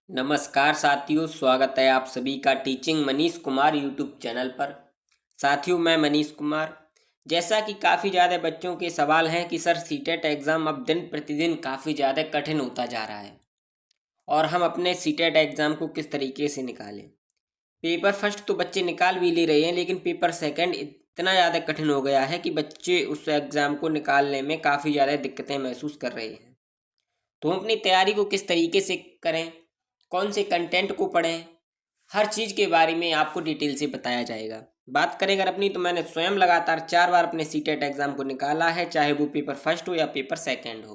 नमस्कार साथियों, स्वागत है आप सभी का teaching Manish Kumar YouTube channel पर। साथियों, मैं मनीष कुमार। जैसा कि काफ़ी ज़्यादा बच्चों के सवाल हैं कि सर सीटेट एग्ज़ाम अब दिन प्रतिदिन काफ़ी ज़्यादा कठिन होता जा रहा है और हम अपने सीटेट एग्ज़ाम को किस तरीके से निकालें। पेपर फर्स्ट तो बच्चे निकाल भी ले रहे हैं, लेकिन पेपर सेकंड इतना ज़्यादा कठिन हो गया है कि बच्चे उस एग्ज़ाम को निकालने में काफ़ी ज़्यादा दिक्कतें महसूस कर रहे हैं। तो हम अपनी तैयारी को किस तरीके से करें, कौन से कंटेंट को पढ़ें, हर चीज़ के बारे में आपको डिटेल से बताया जाएगा। बात करें अगर अपनी, तो मैंने स्वयं लगातार 4 बार अपने सीटेट एग्ज़ाम को निकाला है, चाहे वो पेपर फर्स्ट हो या पेपर सेकंड हो।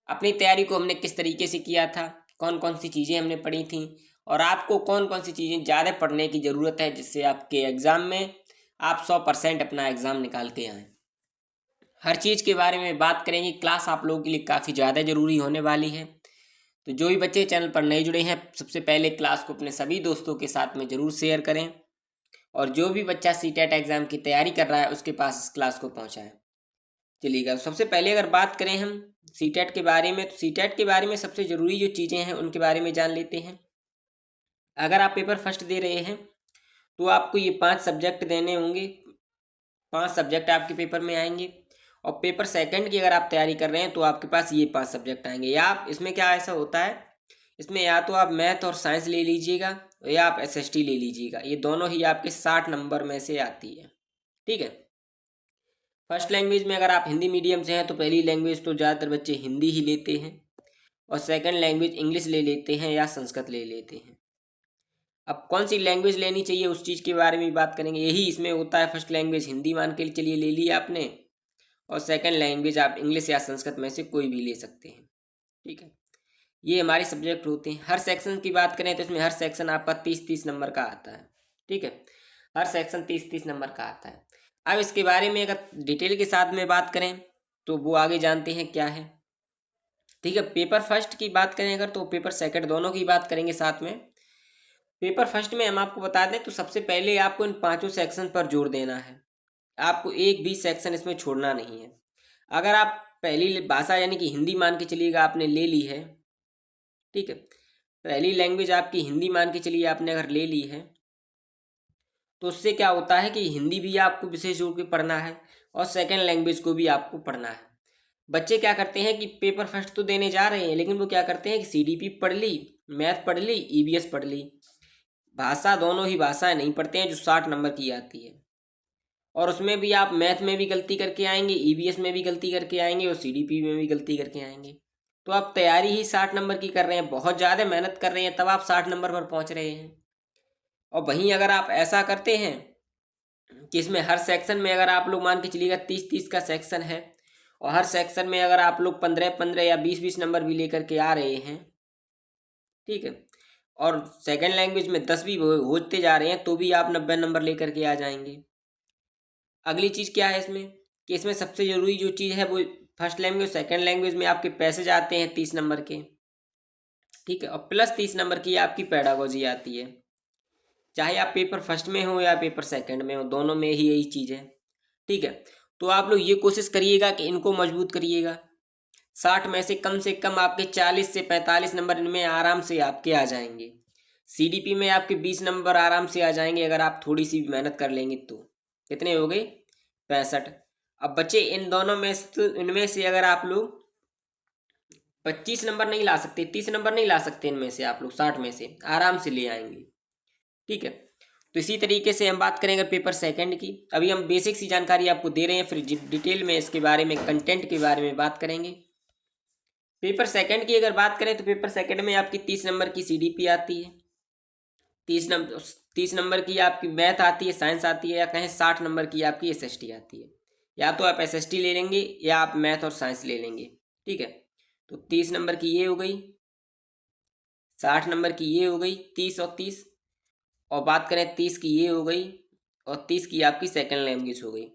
अपनी तैयारी को हमने किस तरीके से किया था, कौन कौन सी चीज़ें हमने पढ़ी थी और आपको कौन कौन सी चीज़ें ज़्यादा पढ़ने की ज़रूरत है, जिससे आपके एग्ज़ाम में आप 100% अपना एग्ज़ाम निकाल के आएँ। हर चीज़ के बारे में बात करेंगे। क्लास आप लोगों के लिए काफ़ी ज़्यादा ज़रूरी होने वाली है। तो जो भी बच्चे चैनल पर नए जुड़े हैं, सबसे पहले क्लास को अपने सभी दोस्तों के साथ में ज़रूर शेयर करें और जो भी बच्चा सीटेट एग्ज़ाम की तैयारी कर रहा है उसके पास इस क्लास को पहुंचाएं। चलिएगा, सबसे पहले अगर बात करें हम सीटेट के बारे में, तो सीटेट के बारे में सबसे ज़रूरी जो चीज़ें हैं उनके बारे में जान लेते हैं। अगर आप पेपर फर्स्ट दे रहे हैं तो आपको ये 5 सब्जेक्ट देने होंगे। 5 सब्जेक्ट आपके पेपर में आएंगे। और पेपर सेकंड की अगर आप तैयारी कर रहे हैं तो आपके पास ये 5 सब्जेक्ट आएंगे। या आप इसमें क्या ऐसा होता है, इसमें या तो आप मैथ और साइंस ले लीजिएगा या आप एसएसटी ले लीजिएगा। ये दोनों ही आपके 60 नंबर में से आती है। ठीक है। फर्स्ट लैंग्वेज में अगर आप हिंदी मीडियम से हैं तो पहली लैंग्वेज तो ज़्यादातर बच्चे हिंदी ही लेते हैं और सेकंड लैंग्वेज इंग्लिश ले लेते हैं या संस्कृत ले लेते हैं। अब कौन सी लैंग्वेज लेनी चाहिए उस चीज़ के बारे में बात करेंगे। यही इसमें होता है, फर्स्ट लैंग्वेज हिंदी मान के चलिए ले ली आपने और सेकंड लैंग्वेज आप इंग्लिश या संस्कृत में से कोई भी ले सकते हैं। ठीक है। ये हमारे सब्जेक्ट होते हैं। हर सेक्शन की बात करें तो इसमें हर सेक्शन आपका 30-30 नंबर का आता है। ठीक है। हर सेक्शन 30-30 नंबर का आता है। अब इसके बारे में अगर डिटेल के साथ में बात करें तो वो आगे जानते हैं क्या है। ठीक है। पेपर फर्स्ट की बात करें अगर, तो पेपर सेकंड दोनों की बात करेंगे साथ में। पेपर फर्स्ट में हम आपको बता दें तो सबसे पहले आपको इन 5 सेक्शन पर जोर देना है। आपको एक भी सेक्शन इसमें छोड़ना नहीं है। अगर आप पहली भाषा यानी कि हिंदी मान के चलिएगा आपने ले ली है, ठीक है, पहली लैंग्वेज आपकी हिंदी मान के चलिए आपने अगर ले ली है, तो उससे क्या होता है कि हिंदी भी आपको विशेष रूप से पढ़ना है और सेकंड लैंग्वेज को भी आपको पढ़ना है। बच्चे क्या करते हैं कि पेपर फर्स्ट तो देने जा रहे हैं, लेकिन वो क्या करते हैं कि सीडीपी पढ़ ली, मैथ पढ़ ली, ईवीएस पढ़ ली, भाषा दोनों ही भाषाएं नहीं पढ़ते हैं जो 60 नंबर की आती है। और उसमें भी आप मैथ में भी गलती करके आएंगे, ईवीएस में भी गलती करके आएंगे और सीडीपी में भी गलती करके आएंगे। तो आप तैयारी ही 60 नंबर की कर रहे हैं, बहुत ज़्यादा मेहनत कर रहे हैं, तब आप 60 नंबर पर पहुंच रहे हैं। और वहीं अगर आप ऐसा करते हैं कि इसमें हर सेक्शन में अगर आप लोग मान के चलिएगा 30-30 का सेक्शन है और हर सेक्शन में अगर आप लोग 15-15 या 20-20 नंबर भी लेकर के आ रहे हैं, ठीक है, और सेकंड लैंग्वेज में 10 भी होते जा रहे हैं, तो भी आप 90 नंबर लेकर के आ जाएंगे। अगली चीज़ क्या है इसमें कि इसमें सबसे ज़रूरी जो चीज़ है वो फर्स्ट लैंग्वेज सेकंड लैंग्वेज में आपके पैसेज आते हैं 30 नंबर के। ठीक है। और प्लस 30 नंबर की आपकी पेडागोजी आती है। चाहे आप पेपर फर्स्ट में हो या पेपर सेकंड में हो, दोनों में ही यही चीज़ है। ठीक है। तो आप लोग ये कोशिश करिएगा कि इनको मजबूत करिएगा। 60 में से कम आपके 40 से 45 नंबर इनमें आराम से आपके आ जाएंगे। सीडीपी में आपके 20 नंबर आराम से आ जाएंगे अगर आप थोड़ी सी भी मेहनत कर लेंगे तो। कितने हो गए? 65। अब बच्चे इन दोनों में से, इनमें से अगर आप लोग 25 नंबर नहीं ला सकते, 30 नंबर नहीं ला सकते, इनमें से आप लोग 60 में से आराम से ले आएंगे। ठीक है। तो इसी तरीके से हम बात करेंगे पेपर सेकंड की। अभी हम बेसिक सी जानकारी आपको दे रहे हैं, फिर डिटेल में इसके बारे में, कंटेंट के बारे में बात करेंगे। पेपर सेकंड की अगर बात करें तो पेपर सेकंड में आपकी 30 नंबर की सीडीपी आती है। 30 नंबर की आपकी मैथ आती है, साइंस आती है, या कहें 60 नंबर की आपकी एसएसटी आती है। या तो आप एसएसटी ले लेंगे या आप मैथ और साइंस ले लेंगे। ठीक है। तो 30 नंबर की ये हो गई, 60 नंबर की ये हो गई, 30 और 30। और बात करें 30 की ये हो गई और 30 की आपकी सेकंड लैंग्वेज हो गई।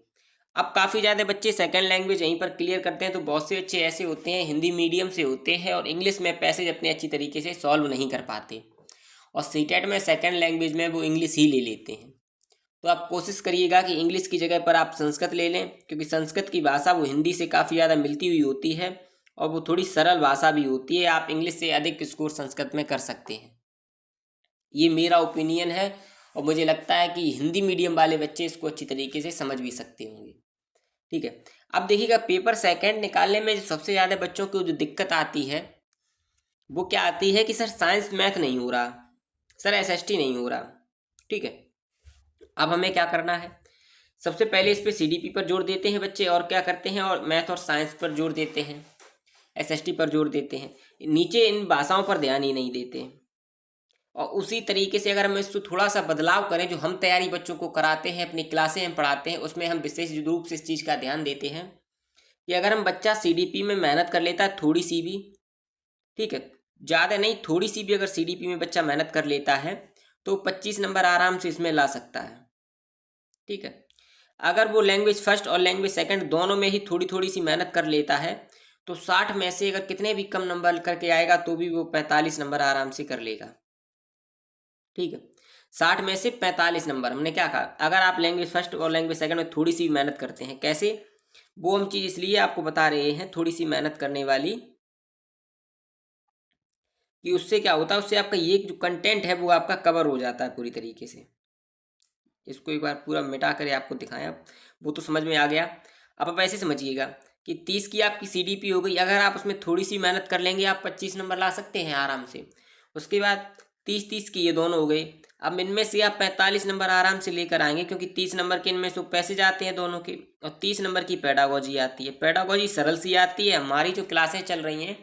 अब काफ़ी ज़्यादा बच्चे सेकंड लैंग्वेज यहीं पर क्लियर करते हैं, तो बहुत से बच्चे ऐसे होते हैं हिंदी मीडियम से होते हैं और इंग्लिश में पैसेज अपने अच्छी तरीके से सॉल्व नहीं कर पाते और सीटेट में सेकंड लैंग्वेज में वो इंग्लिश ही ले लेते हैं। तो आप कोशिश करिएगा कि इंग्लिश की जगह पर आप संस्कृत ले लें, क्योंकि संस्कृत की भाषा वो हिंदी से काफ़ी ज़्यादा मिलती हुई होती है और वो थोड़ी सरल भाषा भी होती है। आप इंग्लिश से अधिक स्कोर संस्कृत में कर सकते हैं, ये मेरा ओपिनियन है। और मुझे लगता है कि हिंदी मीडियम वाले बच्चे इसको अच्छी तरीके से समझ भी सकते होंगे। ठीक है, अब देखिएगा पेपर सेकंड निकालने में जो सबसे ज़्यादा बच्चों को जो दिक्कत आती है वो क्या आती है कि सर साइंस मैथ नहीं हो रहा, सर एसएसटी नहीं हो रहा। ठीक है, अब हमें क्या करना है, सबसे पहले इस पे सीडीपी पर जोर देते हैं बच्चे, और क्या करते हैं, और मैथ और साइंस पर जोर देते हैं, एसएसटी पर जोर देते हैं, नीचे इन भाषाओं पर ध्यान ही नहीं देते। और उसी तरीके से अगर हम इसको थोड़ा सा बदलाव करें, जो हम तैयारी बच्चों को कराते हैं, अपनी क्लासें हम पढ़ाते हैं, उसमें हम विशेष रूप से इस चीज़ का ध्यान देते हैं कि अगर हम बच्चा सीडीपी में मेहनत कर लेता है थोड़ी सी भी, ठीक है, ज़्यादा नहीं थोड़ी सी भी, अगर सीडीपी में बच्चा मेहनत कर लेता है तो 25 नंबर आराम से इसमें ला सकता है। ठीक है, अगर वो लैंग्वेज फर्स्ट और लैंग्वेज सेकंड दोनों में ही थोड़ी थोड़ी सी मेहनत कर लेता है तो 60 में से अगर कितने भी कम नंबर करके आएगा तो भी वो 45 नंबर आराम से कर लेगा। ठीक है, 60 में से 45 नंबर, हमने क्या कहा, अगर आप लैंग्वेज फर्स्ट और लैंग्वेज सेकंड में थोड़ी सी मेहनत करते हैं, कैसे, वो हम चीज़ इसलिए आपको बता रहे हैं थोड़ी सी मेहनत करने वाली, कि उससे क्या होता है, उससे आपका ये जो कंटेंट है वो आपका कवर हो जाता है पूरी तरीके से। इसको एक बार पूरा मिटा कर आपको दिखाया, वो तो समझ में आ गया। अब आप ऐसे समझिएगा कि 30 की आपकी सीडीपी हो गई, अगर आप उसमें थोड़ी सी मेहनत कर लेंगे आप 25 नंबर ला सकते हैं आराम से। उसके बाद 30-30 की ये दोनों हो गए, अब इनमें से आप 45 नंबर आराम से लेकर आएंगे, क्योंकि 30 नंबर के इनमें से पैसे जाते हैं दोनों के, और 30 नंबर की पेडागोजी आती है। पेडागोजी सरल सी आती है, हमारी जो क्लासें चल रही हैं,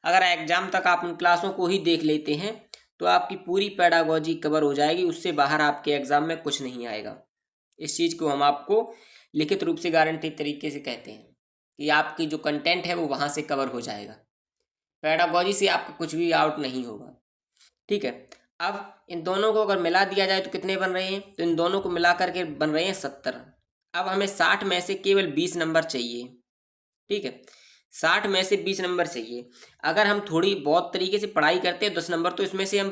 अगर एग्जाम तक आप उन क्लासों को ही देख लेते हैं तो आपकी पूरी पेडागोजी कवर हो जाएगी, उससे बाहर आपके एग्जाम में कुछ नहीं आएगा। इस चीज़ को हम आपको लिखित रूप से गारंटी तरीके से कहते हैं कि आपकी जो कंटेंट है वो वहाँ से कवर हो जाएगा, पेडागोजी से आपका कुछ भी आउट नहीं होगा। ठीक है, अब इन दोनों को अगर मिला दिया जाए तो कितने बन रहे हैं, तो इन दोनों को मिला करके बन रहे हैं 70। अब हमें 60 में से केवल 20 नंबर चाहिए। ठीक है, 60 में से 20 नंबर चाहिए। अगर हम थोड़ी बहुत तरीके से पढ़ाई करते हैं 10 नंबर, तो इसमें से हम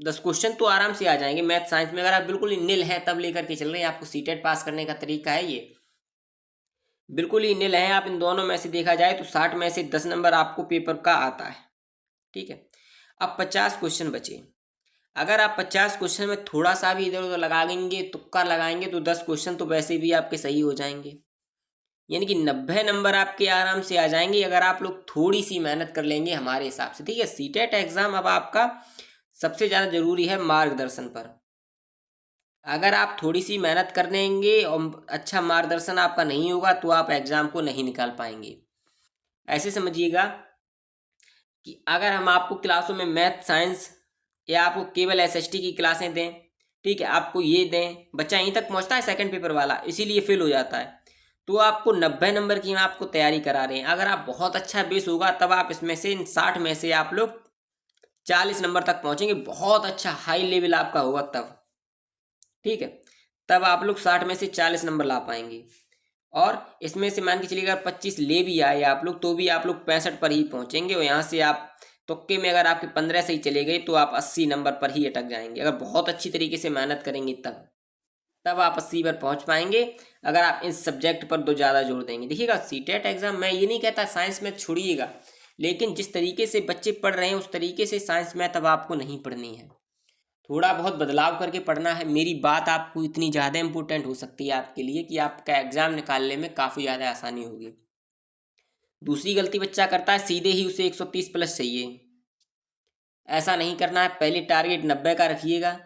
10 क्वेश्चन तो आराम से आ जाएंगे मैथ साइंस में। अगर आप बिल्कुल ही निल है तब लेकर के चल रहे हैं, आपको सीटेट पास करने का तरीका है ये, बिल्कुल ही निल है आप, इन दोनों में से देखा जाए तो 60 में से 10 नंबर आपको पेपर का आता है। ठीक है, अब 50 क्वेश्चन बचे। अगर आप 50 क्वेश्चन में थोड़ा सा भी इधर उधर लगाएंगे, तुक्का लगाएंगे, तो 10 क्वेश्चन तो वैसे भी आपके सही हो जाएंगे, यानी कि 90 नंबर आपके आराम से आ जाएंगे अगर आप लोग थोड़ी सी मेहनत कर लेंगे हमारे हिसाब से। ठीक है, सीटेट एग्जाम अब आपका सबसे ज़्यादा जरूरी है मार्गदर्शन पर। अगर आप थोड़ी सी मेहनत कर लेंगे और अच्छा मार्गदर्शन आपका नहीं होगा तो आप एग्जाम को नहीं निकाल पाएंगे। ऐसे समझिएगा कि अगर हम आपको क्लासों में मैथ साइंस या आपको केवल एसएसटी की क्लासें दें, ठीक है, आपको ये दें, बच्चा यहीं तक पहुंचता है सेकंड पेपर वाला, इसीलिए फेल हो जाता है, तो आपको 90 नंबर की हम आपको तैयारी करा रहे हैं। अगर आप बहुत अच्छा बेस होगा तब आप इसमें से इन 60 में से आप लोग 40 नंबर तक पहुंचेंगे, बहुत अच्छा हाई लेवल आपका होगा तब। ठीक है, तब आप लोग 60 में से 40 नंबर ला पाएंगे, और इसमें से मान के चलिए अगर 25 ले भी आए आप लोग तो भी आप लोग 65 पर ही पहुंचेंगे, और यहाँ से आप तुक्के में अगर आपके 15 से ही चले गए तो आप 80 नंबर पर ही अटक जाएंगे। अगर बहुत अच्छी तरीके से मेहनत करेंगे तब आप 80 पर पहुंच पाएंगे, अगर आप इस सब्जेक्ट पर दो ज़्यादा जोर देंगे। देखिएगा सीटेट एग्जाम, मैं ये नहीं कहता साइंस मैथ छोड़िएगा, लेकिन जिस तरीके से बच्चे पढ़ रहे हैं उस तरीके से साइंस मैथ अब आपको नहीं पढ़नी है, थोड़ा बहुत बदलाव करके पढ़ना है। मेरी बात आपको इतनी ज़्यादा इंपॉर्टेंट हो सकती है आपके लिए कि आपका एग्ज़ाम निकालने में काफ़ी ज़्यादा आसानी होगी। दूसरी गलती बच्चा करता है, सीधे ही उसे 130 प्लस चाहिए। ऐसा नहीं करना है, पहले टारगेट 90 का रखिएगा,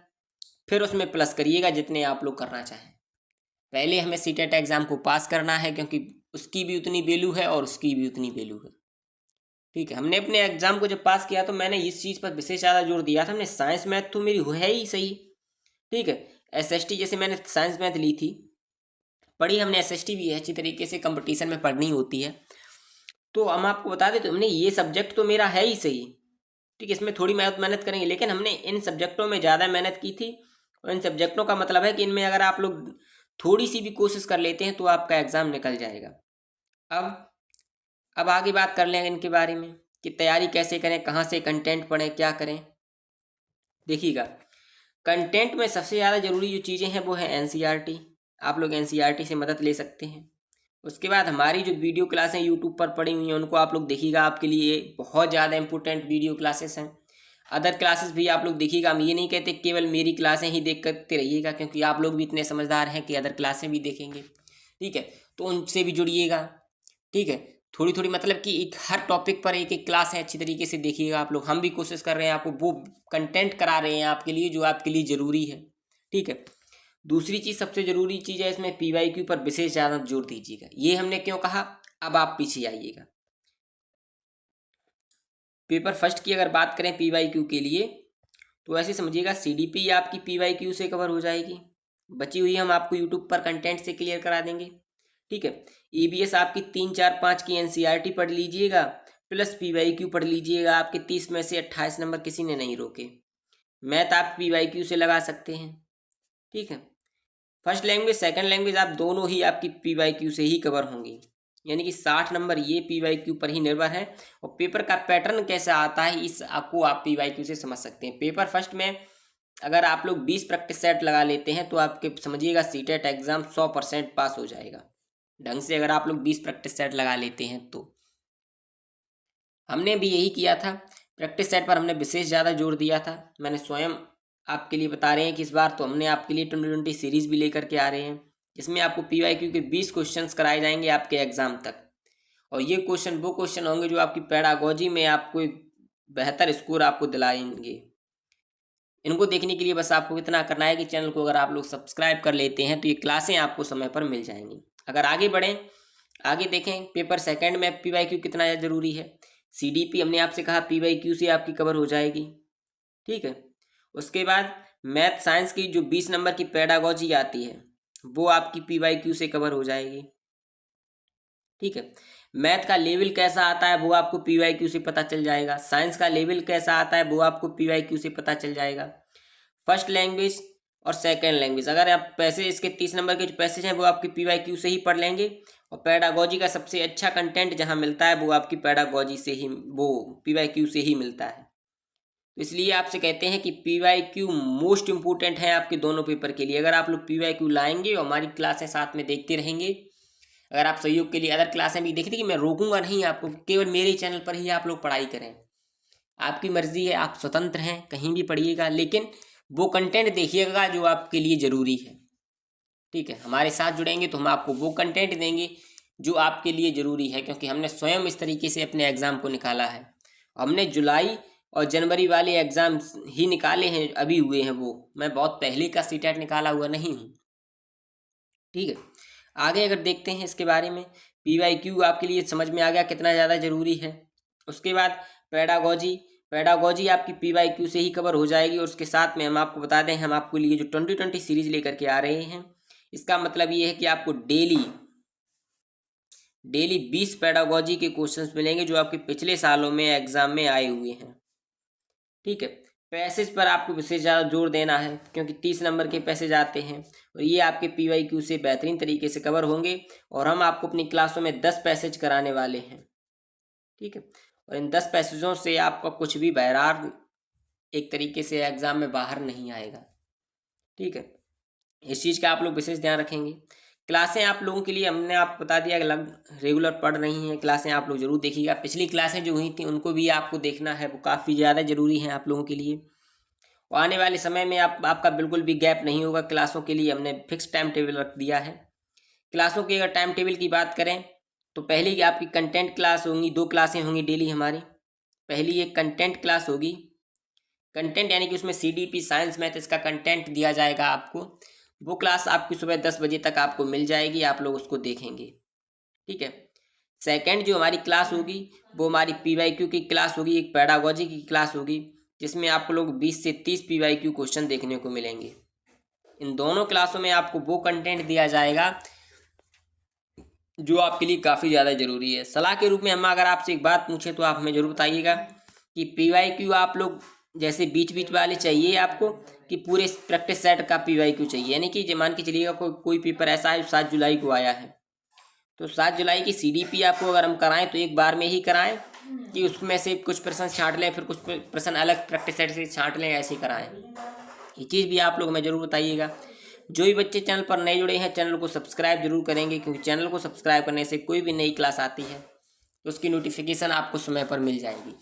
फिर उसमें प्लस करिएगा जितने आप लोग करना चाहें। पहले हमें सीटेट एग्ज़ाम को पास करना है, क्योंकि उसकी भी उतनी वैल्यू है और उसकी भी उतनी वैल्यू है। ठीक है, हमने अपने एग्ज़ाम को जब पास किया तो मैंने इस चीज़ पर विशेष ज़्यादा जोर दिया था, हमने साइंस मैथ तो मेरी है ही सही। ठीक है, एसएसटी जैसे मैंने साइंस मैथ ली थी, पढ़ी हमने, एसएसटी भी अच्छी तरीके से कंपटीशन में पढ़नी होती है, तो हम आपको बता दें तो हमने ये सब्जेक्ट तो मेरा है ही सही। ठीक है, इसमें थोड़ी मेहनत करेंगे, लेकिन हमने इन सब्जेक्टों में ज़्यादा मेहनत की थी, और इन सब्जेक्टों का मतलब है कि इनमें अगर आप लोग थोड़ी सी भी कोशिश कर लेते हैं तो आपका एग्ज़ाम निकल जाएगा। अब अब आगे बात कर लेंगे इनके बारे में कि तैयारी कैसे करें, कहाँ से कंटेंट पढ़ें, क्या करें। देखिएगा, कंटेंट में सबसे ज़्यादा ज़रूरी जो चीज़ें हैं वो है एनसीईआरटी। आप लोग एनसीईआरटी से मदद ले सकते हैं। उसके बाद हमारी जो वीडियो क्लासें यूट्यूब पर पड़ी हुई हैं उनको आप लोग देखिएगा, आपके लिए बहुत ज़्यादा इंपॉर्टेंट वीडियो क्लासेस हैं। अदर क्लासेस भी आप लोग देखिएगा, हम ये नहीं कहते केवल मेरी क्लासें ही देख करते रहिएगा, क्योंकि आप लोग भी इतने समझदार हैं कि अदर क्लासें भी देखेंगे, ठीक है, तो उनसे भी जुड़िएगा, ठीक है। थोड़ी थोड़ी मतलब कि एक हर टॉपिक पर एक एक क्लास है, अच्छी तरीके से देखिएगा आप लोग। हम भी कोशिश कर रहे हैं आपको वो कंटेंट करा रहे हैं आपके लिए जो आपके लिए ज़रूरी है, ठीक है। दूसरी चीज़, सबसे ज़रूरी चीज़ है इसमें PYQ पर विशेष ज़्यादा जोर दीजिएगा। ये हमने क्यों कहा, अब आप पीछे आइएगा। पेपर फर्स्ट की अगर बात करें PYQ के लिए, तो ऐसे समझिएगा CDP आपकी PYQ से कवर हो जाएगी, बची हुई हम आपको यूट्यूब पर कंटेंट से क्लियर करा देंगे, ठीक है। EBS आपकी 3, 4, 5 की NCERT पढ़ लीजिएगा, प्लस PYQ पढ़ लीजिएगा। आपके 30 में से 28 नंबर किसी ने नहीं रोके। मैथ आप PYQ से लगा सकते हैं, ठीक है। फर्स्ट लैंग्वेज सेकंड लैंग्वेज आप दोनों ही आपकी PYQ से ही कवर होंगी, यानी कि 60 नंबर ये PYQ पर ही निर्भर है। और पेपर का पैटर्न कैसा आता है इस आपको आप PYQ से समझ सकते हैं। पेपर फर्स्ट में अगर आप लोग 20 प्रैक्टिस सेट लगा लेते हैं तो आपके समझिएगा सीटेट एग्ज़ाम 100% पास हो जाएगा ढंग से, अगर आप लोग 20 प्रैक्टिस सेट लगा लेते हैं तो। हमने भी यही किया था, प्रैक्टिस सेट पर हमने विशेष ज़्यादा जोर दिया था। मैंने स्वयं आपके लिए बता रहे हैं कि इस बार तो हमने आपके लिए 2020 सीरीज़ भी लेकर के आ रहे हैं, जिसमें आपको PYQ के 20 क्वेश्चंस कराए जाएंगे आपके एग्ज़ाम तक। और ये क्वेश्चन वो क्वेश्चन होंगे जो आपकी पेडागोजी में आपको एक बेहतर स्कोर आपको दिलाएंगे। इनको देखने के लिए बस आपको इतना करना है कि चैनल को अगर आप लोग सब्सक्राइब कर लेते हैं तो ये क्लासें आपको समय पर मिल जाएंगी। अगर आगे बढ़ें, आगे देखें पेपर सेकंड में PYQ कितना ज़्यादा ज़रूरी है। CDP हमने आपसे कहा PYQ से आपकी कवर हो जाएगी, ठीक है। उसके बाद मैथ साइंस की जो 20 नंबर की पेडागोजी आती है वो आपकी PYQ से कवर हो जाएगी, ठीक है। मैथ का लेवल कैसा आता है वो आपको PYQ से पता चल जाएगा। साइंस का लेवल कैसा आता है वो आपको PYQ से पता चल जाएगा। फर्स्ट लैंग्वेज और सेकंड लैंग्वेज अगर आप पैसे इसके 30 नंबर के जो पैसेज हैं वो आपके PYQ से ही पढ़ लेंगे। और पेडागोजी का सबसे अच्छा कंटेंट जहाँ मिलता है वो आपकी पेडागोजी से ही, वो PYQ से ही मिलता है। तो इसलिए आपसे कहते हैं कि PYQ मोस्ट इम्पोर्टेंट है आपके दोनों पेपर के लिए। अगर आप लोग PYQ लाएंगे और हमारी क्लासें साथ में देखते रहेंगे, अगर आप सहयोग के लिए अदर क्लासें भी देखते कि मैं रोकूंगा नहीं आपको, केवल मेरे चैनल पर ही आप लोग पढ़ाई करें। आपकी मर्जी है, आप स्वतंत्र हैं, कहीं भी पढ़िएगा, लेकिन वो कंटेंट देखिएगा जो आपके लिए ज़रूरी है, ठीक है। हमारे साथ जुड़ेंगे तो हम आपको वो कंटेंट देंगे जो आपके लिए ज़रूरी है, क्योंकि हमने स्वयं इस तरीके से अपने एग्ज़ाम को निकाला है। हमने जुलाई और जनवरी वाले एग्ज़ाम ही निकाले हैं, अभी हुए हैं वो, मैं बहुत पहले का सीटेट निकाला हुआ नहीं हूँ, ठीक है। आगे अगर देखते हैं इसके बारे में, PYQ आपके लिए समझ में आ गया कितना ज़्यादा ज़रूरी है। उसके बाद पेडागोजी, पेडागोजी आपकी PYQ से ही कवर हो जाएगी। और उसके साथ में हम आपको बता दें, हम आपके लिए जो 2020 सीरीज़ लेकर के आ रहे हैं, इसका मतलब ये है कि आपको डेली 20 पेडागोजी के क्वेश्चंस मिलेंगे जो आपके पिछले सालों में एग्ज़ाम में आए हुए हैं, ठीक है। पैसेज पर आपको विशेष ज़्यादा जोर देना है, क्योंकि 30 नंबर के पैसेज आते हैं और ये आपके PYQ से बेहतरीन तरीके से कवर होंगे। और हम आपको अपनी क्लासों में 10 पैसेज कराने वाले हैं, ठीक है। और इन 10 पैसेजों से आपका कुछ भी बहरार एक तरीके से एग्ज़ाम में बाहर नहीं आएगा, ठीक है। इस चीज़ का आप लोग विशेष ध्यान रखेंगे। क्लासें आप लोगों के लिए हमने आपको बता दिया कि रेगुलर पढ़ रही हैं क्लासें, आप लोग ज़रूर देखिएगा। पिछली क्लासें जो हुई थी उनको भी आपको देखना है, वो काफ़ी ज़्यादा ज़रूरी हैं आप लोगों के लिए। और आने वाले समय में आपका बिल्कुल भी गैप नहीं होगा। क्लासों के लिए हमने फिक्स टाइम टेबल रख दिया है। क्लासों की अगर टाइम टेबल की बात करें तो पहली की आपकी कंटेंट क्लास होंगी, 2 क्लासें होंगी डेली हमारी। पहली एक कंटेंट क्लास होगी, कंटेंट यानी कि उसमें CDP साइंस मैथ इसका कंटेंट दिया जाएगा आपको। वो क्लास आपकी सुबह 10 बजे तक आपको मिल जाएगी, आप लोग उसको देखेंगे, ठीक है। सेकंड जो हमारी क्लास होगी वो हमारी PYQ की क्लास होगी, एक पेडागोजी की क्लास होगी, जिसमें आपको लोग 20 से 30 PYQ क्वेश्चन देखने को मिलेंगे। इन दोनों क्लासों में आपको वो कंटेंट दिया जाएगा जो आपके लिए काफ़ी ज़्यादा ज़रूरी है। सलाह के रूप में हम अगर आपसे एक बात पूछें तो आप हमें ज़रूर बताइएगा कि PYQ आप लोग जैसे बीच बीच वाले चाहिए आपको कि पूरे प्रैक्टिस सेट का PYQ चाहिए, यानी कि मान के चलिएगा कोई पेपर ऐसा है जो 7 जुलाई को आया है, तो 7 जुलाई की CDP आपको अगर हम कराएं तो एक बार में ही कराएं कि उसमें से कुछ प्रश्न छांट लें, फिर कुछ प्रश्न अलग प्रैक्टिस सेट से छांट लें, ऐसे कराएं। ये चीज़ भी आप लोग हमें ज़रूर बताइएगा। जो भी बच्चे चैनल पर नए जुड़े हैं चैनल को सब्सक्राइब जरूर करेंगे, क्योंकि चैनल को सब्सक्राइब करने से कोई भी नई क्लास आती है तो उसकी नोटिफिकेशन आपको समय पर मिल जाएगी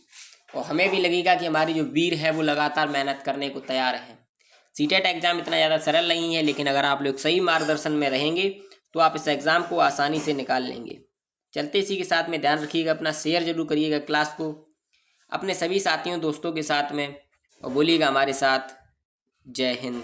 और हमें भी लगेगा कि हमारी जो वीर है वो लगातार मेहनत करने को तैयार है। सीटेट एग्ज़ाम इतना ज़्यादा सरल नहीं है, लेकिन अगर आप लोग सही मार्गदर्शन में रहेंगे तो आप इस एग्ज़ाम को आसानी से निकाल लेंगे। चलते इसी के साथ में ध्यान रखिएगा, अपना शेयर जरूर करिएगा क्लास को अपने सभी साथियों दोस्तों के साथ में और बोलिएगा हमारे साथ। जय हिंद।